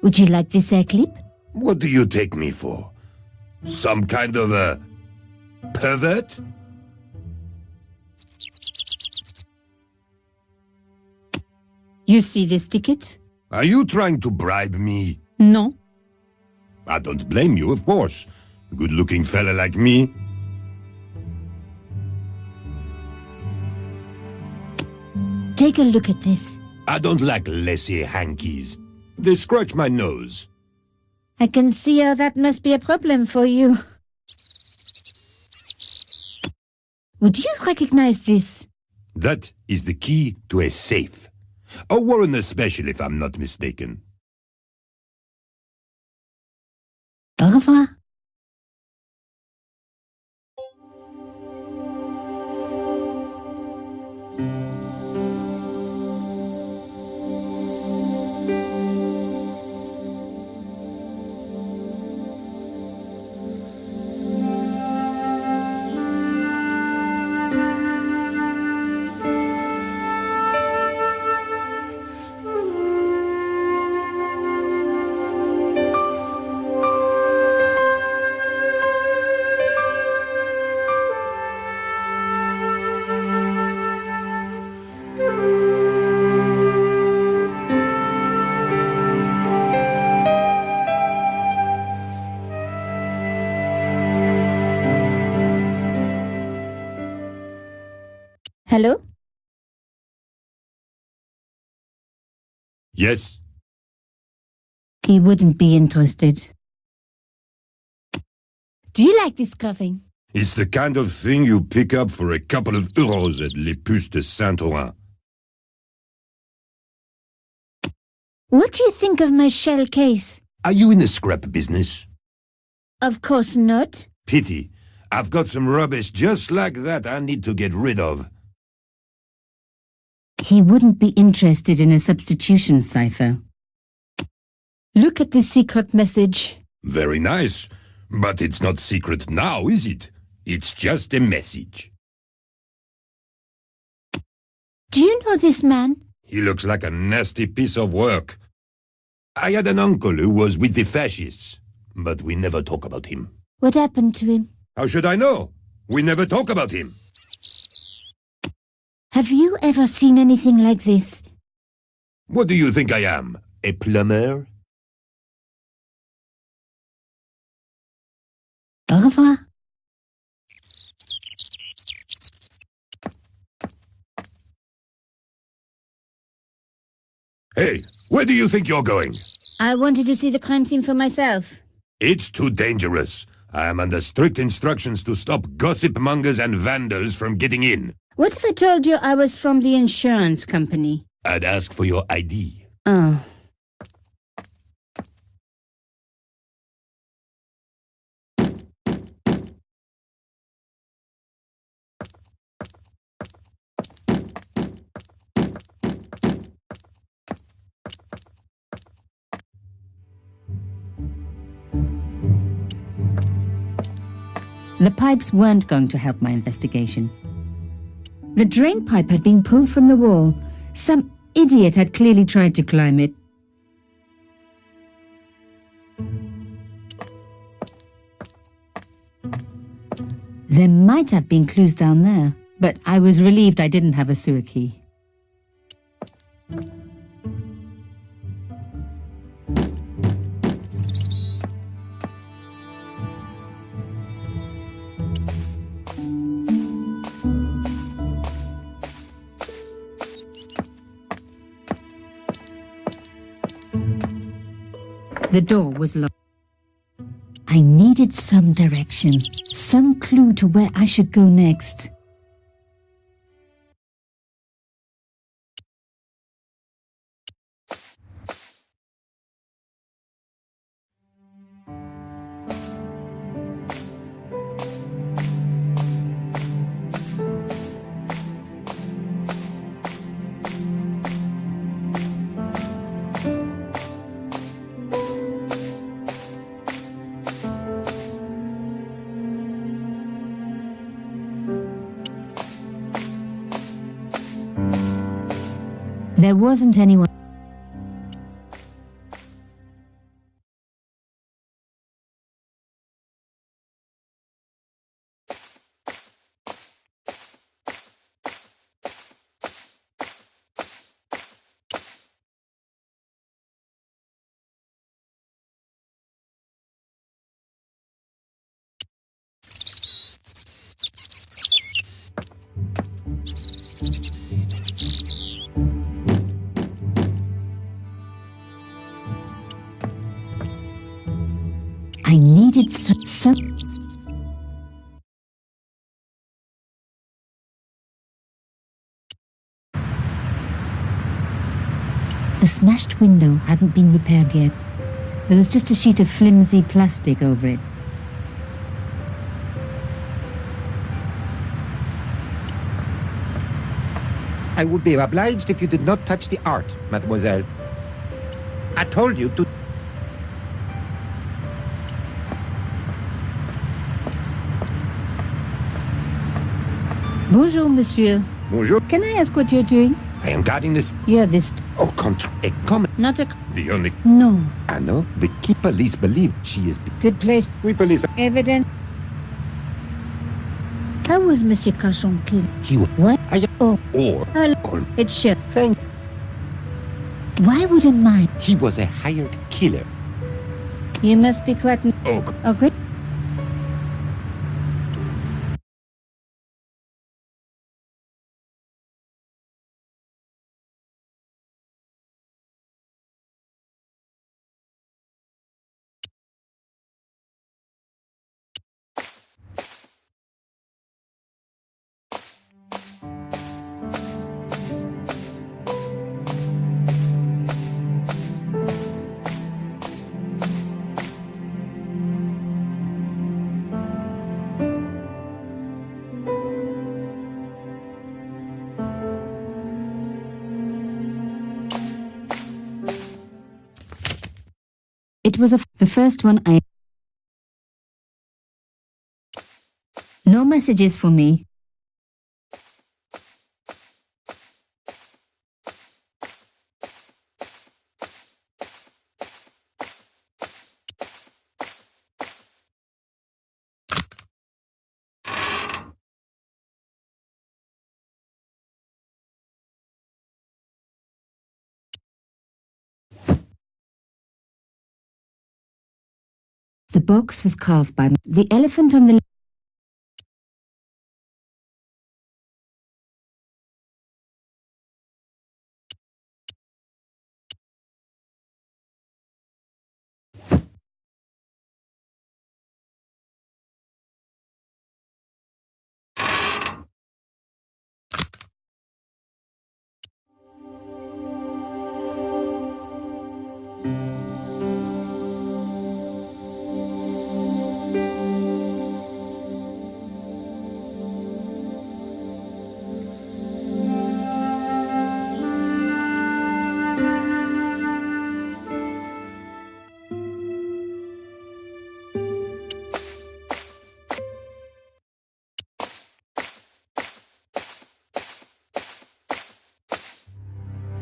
Would you like this hair clip? What do you take me for? Some kind of a pervert? You see this ticket? Are you trying to bribe me? No. I don't blame you, of course. Good-looking fella like me. Take a look at this. I don't like laissez hankies. They scratch my nose. I can see how that must be a problem for you. Would you recognize this? That is the key to a safe. A Warren special, if I'm not mistaken. Au revoir. Hello? Yes? He wouldn't be interested. Do you like this coffee? It's the kind of thing you pick up for a couple of euros at Les Puces de Saint-Ouen. What do you think of my shell case? Are you in the scrap business? Of course not. Pity. I've got some rubbish just like that I need to get rid of. He wouldn't be interested in a substitution cipher. Look at this secret message. Very nice. But it's not secret now, is it? It's just a message. Do you know this man? He looks like a nasty piece of work. I had an uncle who was with the fascists, but we never talk about him. What happened to him? How should I know? We never talk about him. Have you ever seen anything like this? What do you think I am? A plumber? Au revoir. Hey, where do you think you're going? I wanted to see the crime scene for myself. It's too dangerous. I am under strict instructions to stop gossip mongers and vandals from getting in. What if I told you I was from the insurance company? I'd ask for your ID. Oh. The pipes weren't going to help my investigation. The drain pipe had been pulled from the wall. Some idiot had clearly tried to climb it. There might have been clues down there, but I was relieved I didn't have a sewer key. The door was locked. I needed some direction, some clue to where I should go next. There wasn't anyone. I needed so... The smashed window hadn't been repaired yet. There was just a sheet of flimsy plastic over it. I would be obliged if you did not touch the art, mademoiselle. I told you to... Bonjour, monsieur. Bonjour. Can I ask what you're doing? I am guarding this... Yeah, this... Au contraire, a common... Not a... The only... No. I know. The key police believe she is... Good place. We police... Evident. How was Monsieur Cachon killed? He was... What? Or... Or... It's sure. Thank... Why would a mine? He was a hired killer. You must be quite... Oh... Okay. It was the first one I... No messages for me. The box was carved by the elephant on the...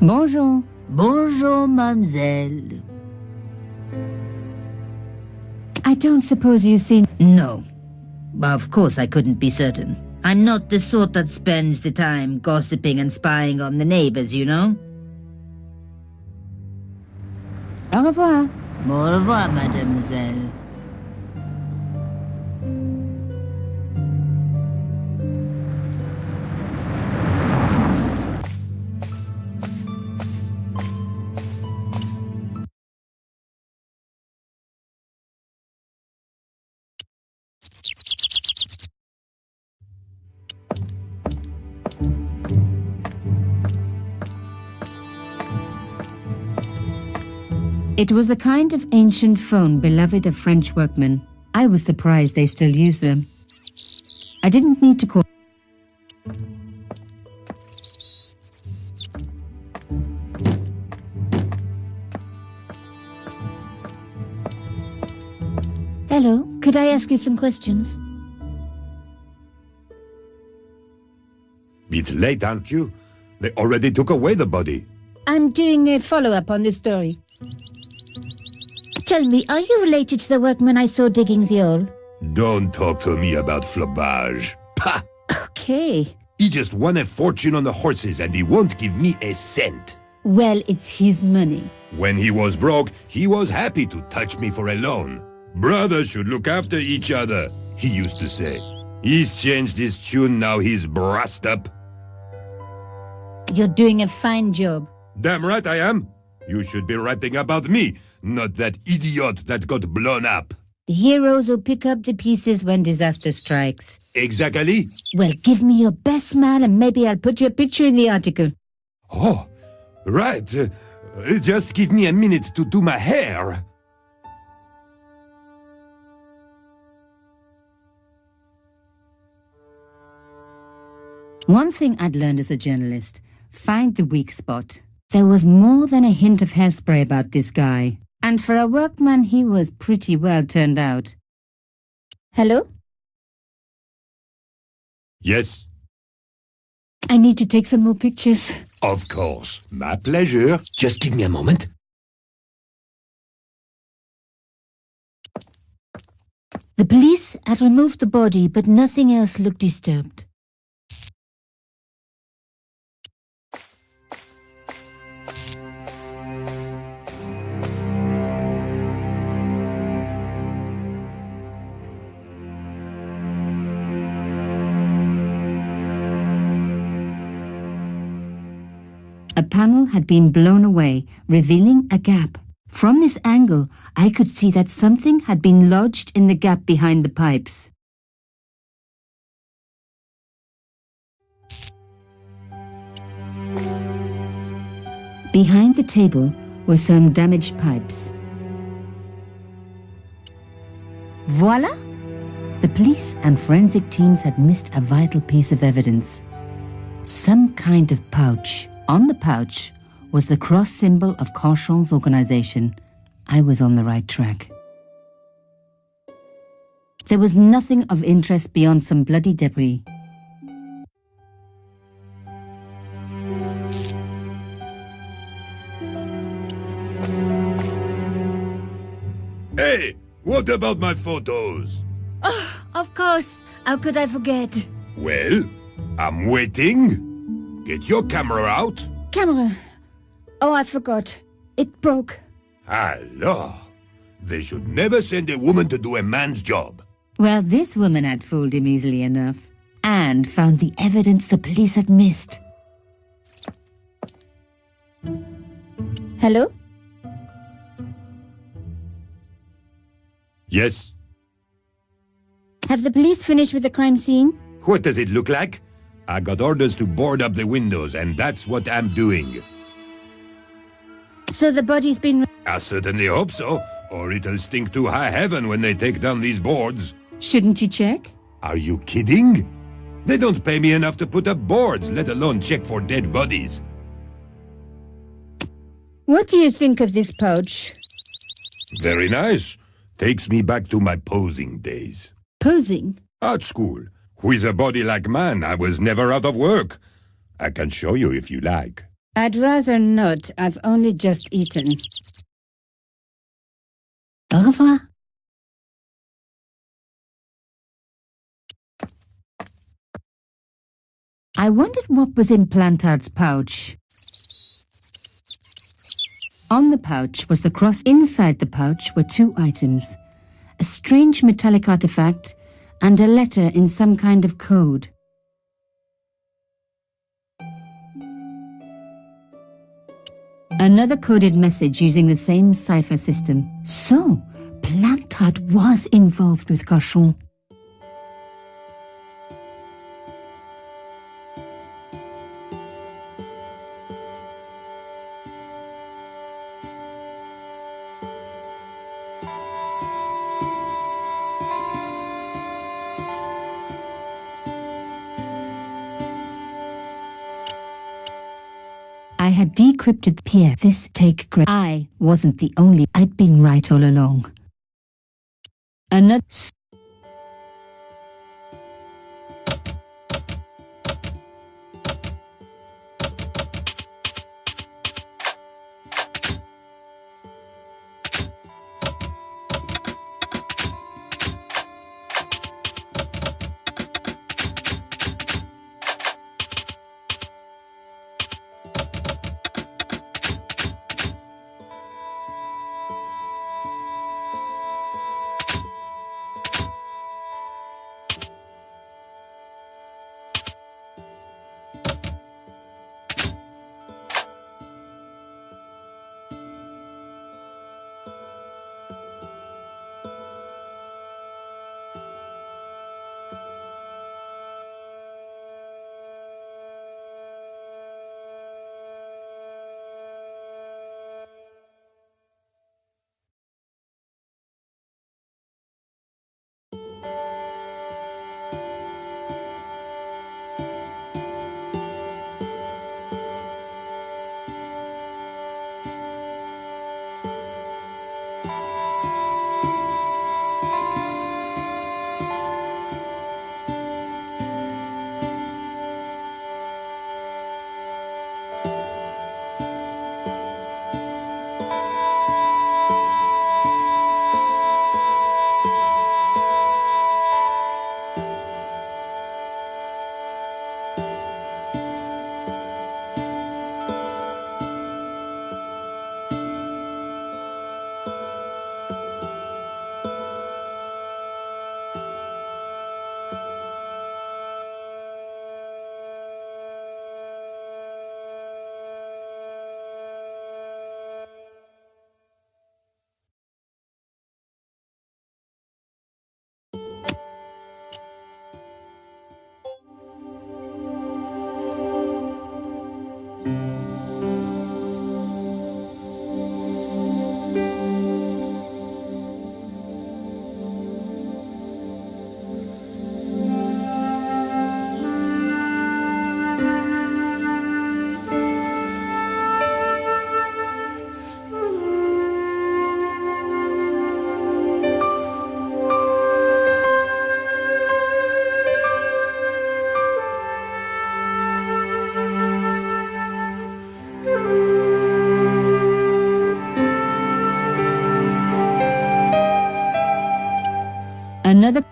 Bonjour. Bonjour, mademoiselle. I don't suppose you've seen... No. Of course I couldn't be certain. I'm not the sort that spends the time gossiping and spying on the neighbors, you know? Au revoir. Au revoir, mademoiselle. It was the kind of ancient phone beloved of French workmen. I was surprised they still use them. I didn't need to call... Hello, could I ask you some questions? Bit late, aren't you? They already took away the body. I'm doing a follow-up on this story. Tell me, are you related to the workman I saw digging the hole? Don't talk to me about flobage. Pah! Okay. He just won a fortune on the horses and he won't give me a cent. Well, it's his money. When he was broke, he was happy to touch me for a loan. Brothers should look after each other, he used to say. He's changed his tune, now he's brassed up. You're doing a fine job. Damn right I am. You should be rapping about me, not that idiot that got blown up. The heroes who pick up the pieces when disaster strikes. Exactly. Well, give me your best smile and maybe I'll put your picture in the article. Oh, right. Just give me a minute to do my hair. One thing I'd learned as a journalist, find the weak spot. There was more than a hint of hairspray about this guy. And for a workman, he was pretty well turned out. Hello? Yes, I need to take some more pictures. of course. My pleasure. Just give me a moment. The police had removed the body, but nothing else looked disturbed. A panel had been blown away, revealing a gap. From this angle, I could see that something had been lodged in the gap behind the pipes. Behind the table were some damaged pipes. Voila! The police and forensic teams had missed a vital piece of evidence. Some kind of pouch. On the pouch was the cross symbol of Cochon's organization. I was on the right track. There was nothing of interest beyond some bloody debris. Hey, what about my photos? Of course, how could I forget? Well, I'm waiting. Get your camera out. Camera. Oh, I forgot. It broke. Alors, they should never send a woman to do a man's job. Well, this woman had fooled him easily enough. And found the evidence the police had missed. Hello? Yes? Have the police finished with the crime scene? What does it look like? I got orders to board up the windows, and that's what I'm doing. So the body's been... I certainly hope so, or it'll stink to high heaven when they take down these boards. Shouldn't you check? Are you kidding? They don't pay me enough to put up boards, let alone check for dead bodies. What do you think of this pouch? Very nice. Takes me back to my posing days. Posing? Art school. With a body like mine, I was never out of work. I can show you if you like. I'd rather not. I've only just eaten. Au revoir. I wondered what was in Plantard's pouch. On the pouch was the cross. Inside the pouch were two items. A strange metallic artifact and a letter in some kind of code. Another coded message using the same cipher system. So, Plantard was involved with Cochon. I had decrypted Pierre. This take I wasn't the only. I'd been right all along. Another. Another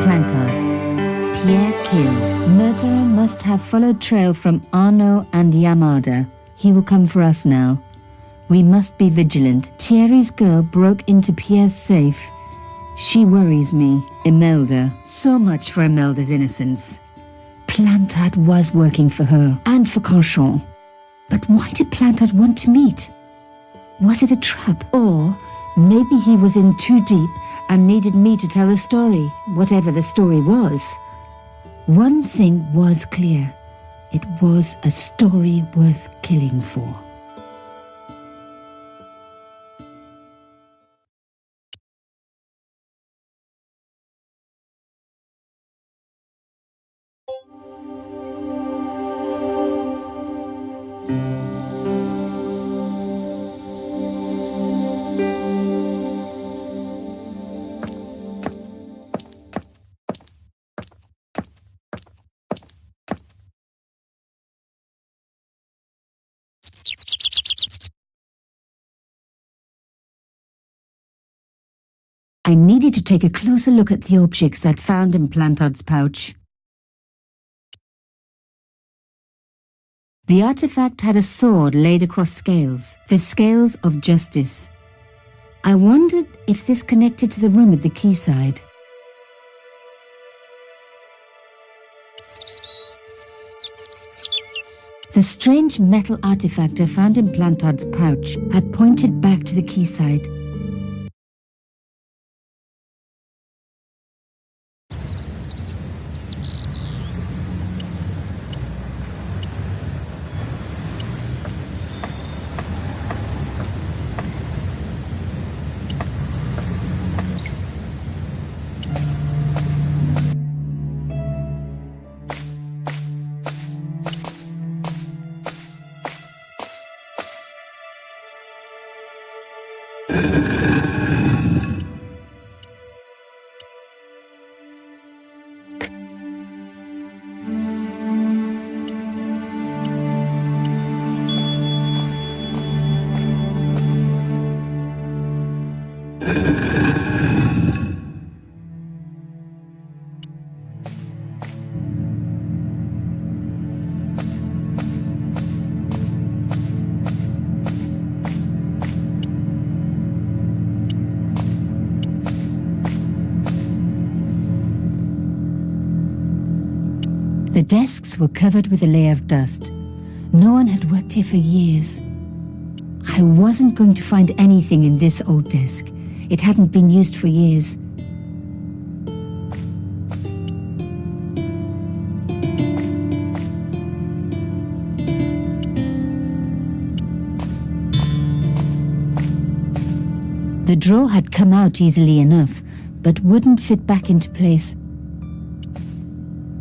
Plantard. Pierre killed. Murderer must have followed trail from Arnaud and Yamada. He will come for us now. We must be vigilant. Thierry's girl broke into Pierre's safe. She worries me. Imelda. So much for Imelda's innocence. Plantard was working for her and for Canchon. But why did Plantard want to meet? Was it a trap? Or maybe he was in too deep and needed me to tell the story, whatever the story was. One thing was clear. It was a story worth killing for. I needed to take a closer look at the objects I'd found in Plantard's pouch. The artifact had a sword laid across scales, the scales of justice. I wondered if this connected to the room at the quayside. The strange metal artifact I found in Plantard's pouch had pointed back to the quayside. The desks were covered with a layer of dust. No one had worked here for years. I wasn't going to find anything in this old desk. It hadn't been used for years. The drawer had come out easily enough, but wouldn't fit back into place.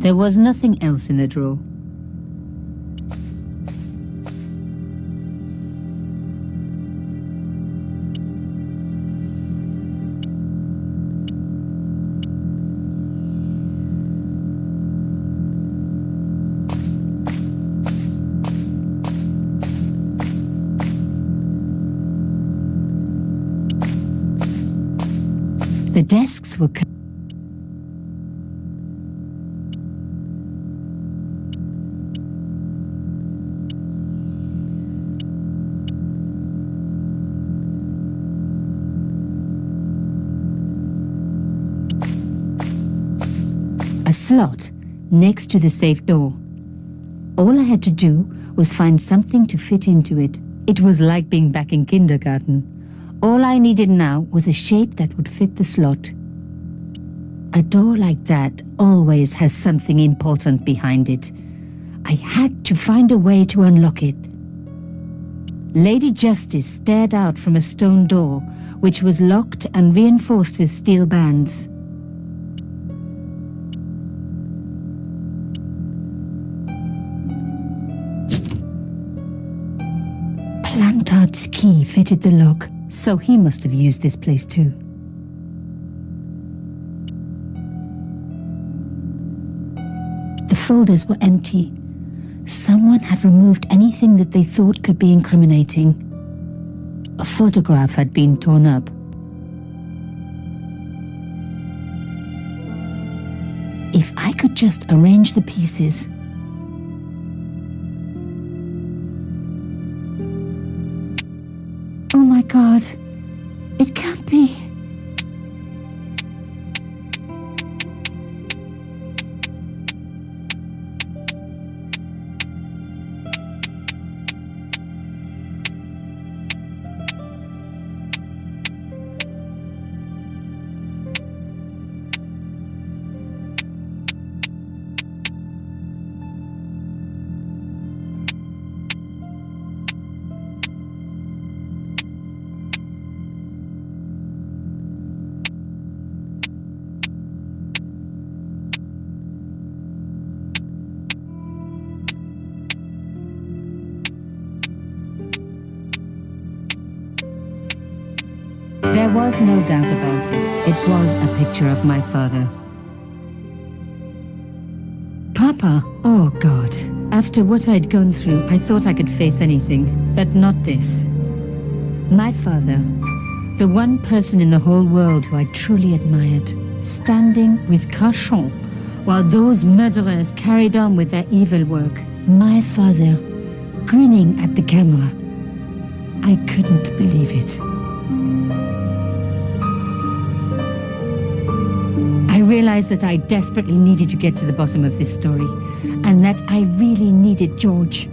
There was nothing else in the drawer. The desks were a slot next to the safe door. All I had to do was find something to fit into it. It was like being back in kindergarten. All I needed now was a shape that would fit the slot. A door like that always has something important behind it. I had to find a way to unlock it. Lady Justice stared out from a stone door, which was locked and reinforced with steel bands. Plantard's key fitted the lock, so he must have used this place too. The folders were empty. Someone had removed anything that they thought could be incriminating. A photograph had been torn up. If I could just arrange the pieces. Oh my God, it can't be. There was no doubt about it. It was a picture of my father. Papa, oh God. After what I'd gone through, I thought I could face anything, but not this. My father, the one person in the whole world who I truly admired, standing with Crachon while those murderers carried on with their evil work. My father, grinning at the camera. I couldn't believe it. I realized that I desperately needed to get to the bottom of this story, and that I really needed George.